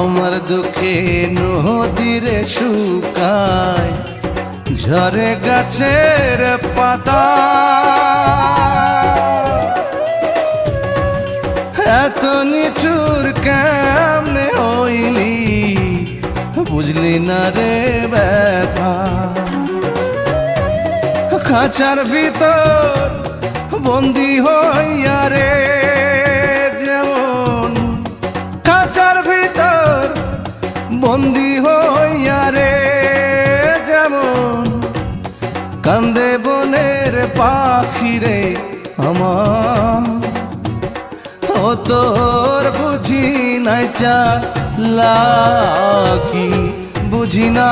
আমার দুঃখে নদীরে শুকায় ঝরে গাছের পাতা এত নিঠুর কেমনে হইলি বুঝলি না রে ব্যথা খাঁচার ভিতর বন্দি হইয়া রে যেমন খাঁচার ভিতর বন্দি হইয়া রে যেমন কান্দে বনের পাখি রে আমার ও তোর বুঝি নাই চালাকি বুঝি না